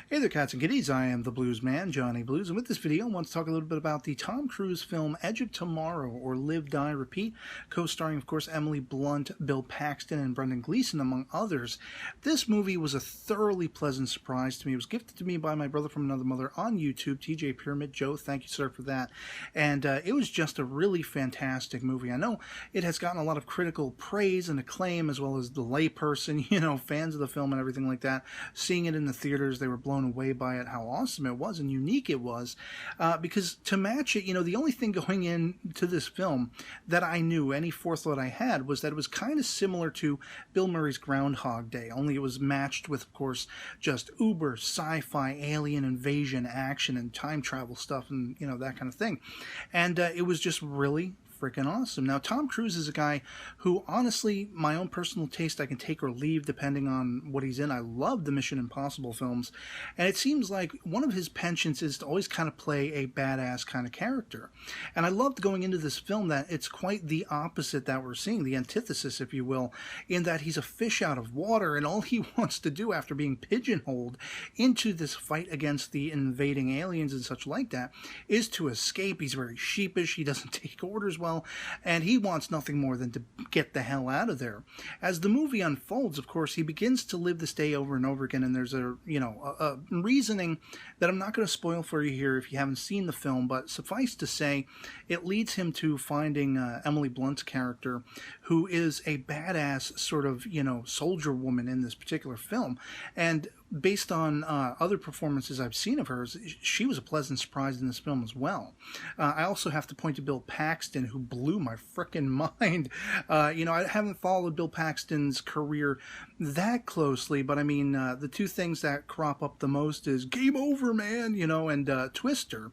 Hey there, cats and kitties. I am the Blues Man, Johnny Blues, and with this video, I want to talk a little bit about the Tom Cruise film Edge of Tomorrow, or Live, Die, Repeat, co-starring, of course, Emily Blunt, Bill Paxton, and Brendan Gleeson, among others. This movie was a thoroughly pleasant surprise to me. It was gifted to me by my brother from another mother on YouTube, TJ Pyramid. Joe, thank you, sir, for that. And it was just a really fantastic movie. I know it has gotten a lot of critical praise and acclaim, as well as the layperson, fans of the film and everything like that. Seeing it in the theaters, they were blown away by it, how awesome it was and unique it was, because to match it, the only thing going into this film that I knew, any forethought I had, was that it was kind of similar to Bill Murray's Groundhog Day, only it was matched with, of course, just uber sci-fi alien invasion action and time travel stuff and that kind of thing. And it was just really freaking awesome. Now, Tom Cruise is a guy who, honestly, my own personal taste, I can take or leave depending on what he's in. I love the Mission Impossible films, and it seems like one of his penchants is to always kind of play a badass kind of character. And I loved going into this film that it's quite the opposite that we're seeing, the antithesis, if you will, in that he's a fish out of water, and all he wants to do after being pigeonholed into this fight against the invading aliens and such like that is to escape. He's very sheepish. He doesn't take orders well, and he wants nothing more than to get the hell out of there. As the movie unfolds, of course, he begins to live this day over and over again, and there's a reasoning that I'm not going to spoil for you here if you haven't seen the film, but suffice to say, it leads him to finding Emily Blunt's character, who is a badass sort of, soldier woman in this particular film. And based on other performances I've seen of hers, she was a pleasant surprise in this film as well. I also have to point to Bill Paxton, who blew my frickin' mind. I haven't followed Bill Paxton's career that closely, but I mean, the two things that crop up the most is Game Over, Man, and Twister.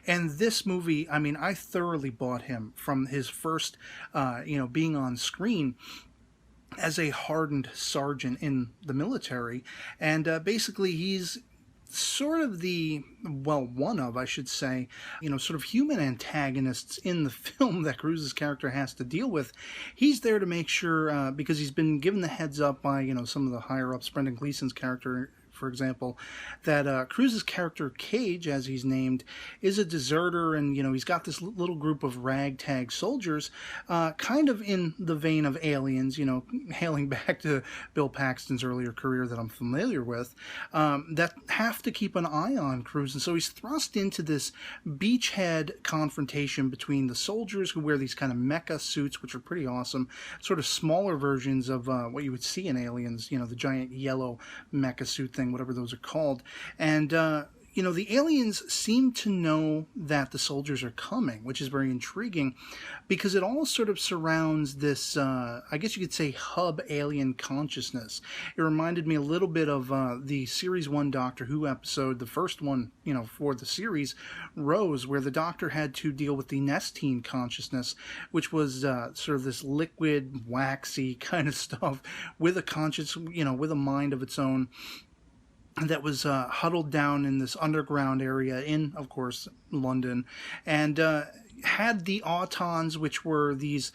And this movie, I mean, I thoroughly bought him from his first, being on screen as a hardened sergeant in the military, and basically he's sort of one of, I should say, sort of human antagonists in the film that Cruise's character has to deal with. He's there to make sure, because he's been given the heads up by, some of the higher-ups, Brendan Gleeson's character, for example, that Cruise's character, Cage, as he's named, is a deserter, and, he's got this little group of ragtag soldiers, kind of in the vein of Aliens, hailing back to Bill Paxton's earlier career that I'm familiar with, that have to keep an eye on Cruise. And so he's thrust into this beachhead confrontation between the soldiers, who wear these kind of mecha suits, which are pretty awesome, sort of smaller versions of what you would see in Aliens, the giant yellow mecha suit thing, whatever those are called. And the aliens seem to know that the soldiers are coming, which is very intriguing, because it all sort of surrounds this, I guess you could say, hub alien consciousness. It reminded me a little bit of the Series 1 Doctor Who episode, the first one, for the series, Rose, where the Doctor had to deal with the Nestine consciousness, which was sort of this liquid, waxy kind of stuff with a conscience, with a mind of its own, that was huddled down in this underground area in, of course, London, and had the autons, which were these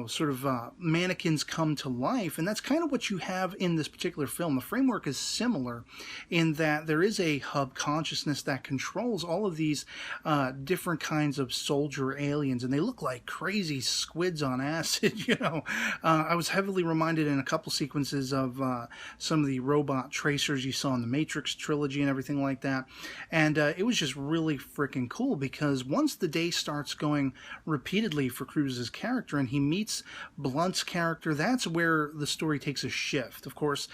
sort of mannequins come to life. And that's kind of what you have in this particular film. The framework is similar in that there is a hub consciousness that controls all of these different kinds of soldier aliens, and they look like crazy squids on acid. I was heavily reminded in a couple sequences of some of the robot tracers you saw in the Matrix trilogy and everything like that. And it was just really freaking cool, because once the day starts going repeatedly for Cruise's character and he meets Blunt's character, that's where the story takes a shift. Of course,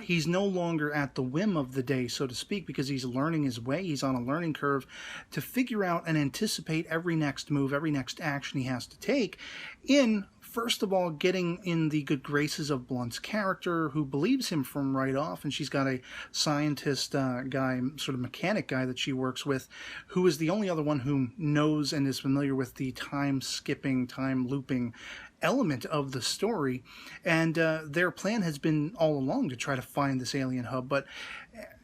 he's no longer at the whim of the day, so to speak, because he's learning his way. He's on a learning curve to figure out and anticipate every next move, every next action he has to take in, first of all, getting in the good graces of Blunt's character, who believes him from right off, and she's got a scientist guy, sort of mechanic guy that she works with, who is the only other one who knows and is familiar with the time-skipping, time-looping element of the story. And their plan has been all along to try to find this alien hub, but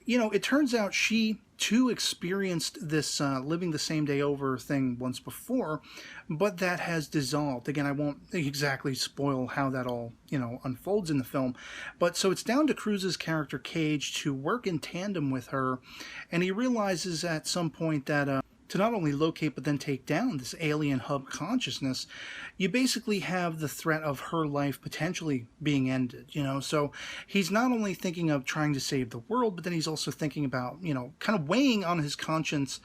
it turns out she too experienced this living the same day over thing once before, but that has dissolved. Again, I won't exactly spoil how that all, unfolds in the film. But so it's down to Cruz's character Cage to work in tandem with her, and he realizes at some point that to not only locate but then take down this alien hub consciousness, you basically have the threat of her life potentially being ended, So he's not only thinking of trying to save the world, but then he's also thinking about, kind of weighing on his conscience.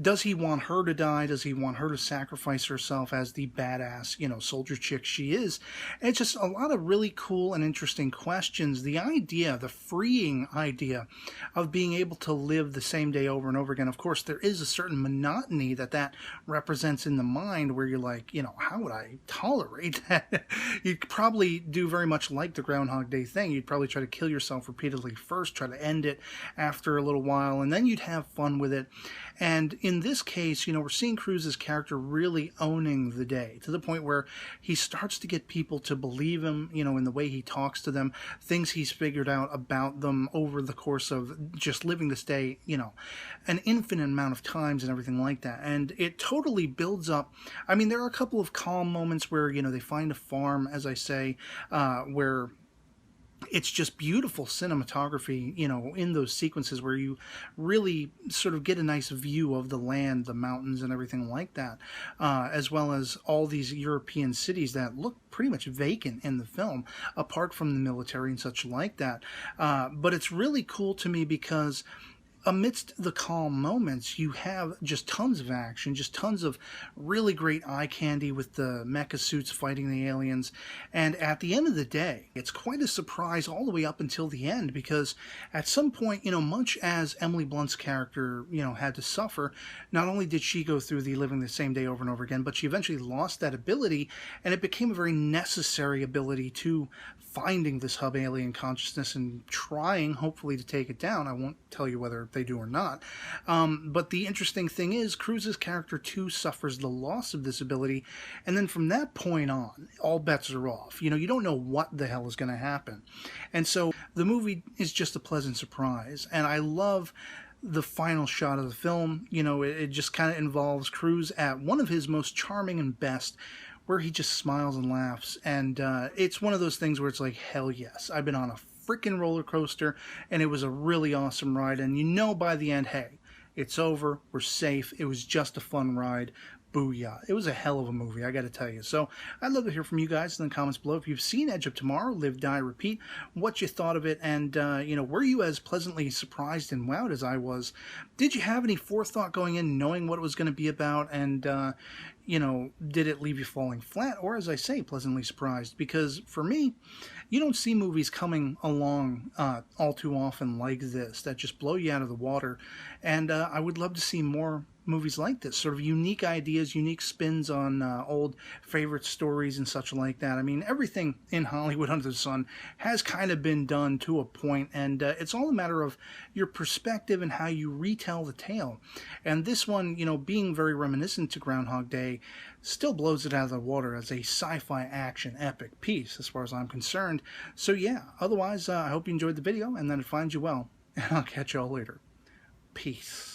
Does he want her to die? Does he want her to sacrifice herself as the badass, soldier chick she is? And it's just a lot of really cool and interesting questions. The freeing idea of being able to live the same day over and over again. Of course, there is a certain monotony that represents in the mind where you're like, how would I tolerate that? You'd probably do very much like the Groundhog Day thing. You'd probably try to kill yourself repeatedly first, try to end it after a little while, and then you'd have fun with it. And in this case, we're seeing Cruz's character really owning the day to the point where he starts to get people to believe him, in the way he talks to them, things he's figured out about them over the course of just living this day, an infinite amount of times and everything like that. And it totally builds up. I mean, there are a couple of calm moments where, they find a farm, as I say, where it's just beautiful cinematography, in those sequences where you really sort of get a nice view of the land, the mountains, and everything like that, as well as all these European cities that look pretty much vacant in the film, apart from the military and such like that. But it's really cool to me because amidst the calm moments, you have just tons of action, just tons of really great eye candy with the mecha suits fighting the aliens. And at the end of the day, it's quite a surprise all the way up until the end, because at some point, much as Emily Blunt's character, had to suffer, not only did she go through the living the same day over and over again, but she eventually lost that ability, and it became a very necessary ability to finding this hub alien consciousness and trying, hopefully, to take it down. I won't tell you whether they do or not. But the interesting thing is, Cruz's character too suffers the loss of this ability, and then from that point on, all bets are off. You don't know what the hell is going to happen. And so the movie is just a pleasant surprise, and I love the final shot of the film. It just kind of involves Cruz at one of his most charming and best, where he just smiles and laughs, and it's one of those things where it's like, hell yes, I've been on a freaking roller coaster, and it was a really awesome ride, and by the end, hey, it's over, we're safe, it was just a fun ride, booyah. It was a hell of a movie, I gotta tell you. So I'd love to hear from you guys in the comments below. If you've seen Edge of Tomorrow, Live, Die, Repeat, what you thought of it, and were you as pleasantly surprised and wowed as I was? Did you have any forethought going in, knowing what it was going to be about, and did it leave you falling flat, or, as I say, pleasantly surprised? Because for me, you don't see movies coming along all too often like this that just blow you out of the water, and I would love to see more movies like this, sort of unique ideas, unique spins on old favorite stories and such like that. I mean, everything in Hollywood under the sun has kind of been done to a point, and it's all a matter of your perspective and how you retell the tale. And this one, being very reminiscent to Groundhog Day, still blows it out of the water as a sci-fi action epic piece, as far as I'm concerned. So yeah, otherwise, I hope you enjoyed the video and that it finds you well, and I'll catch y'all later. Peace.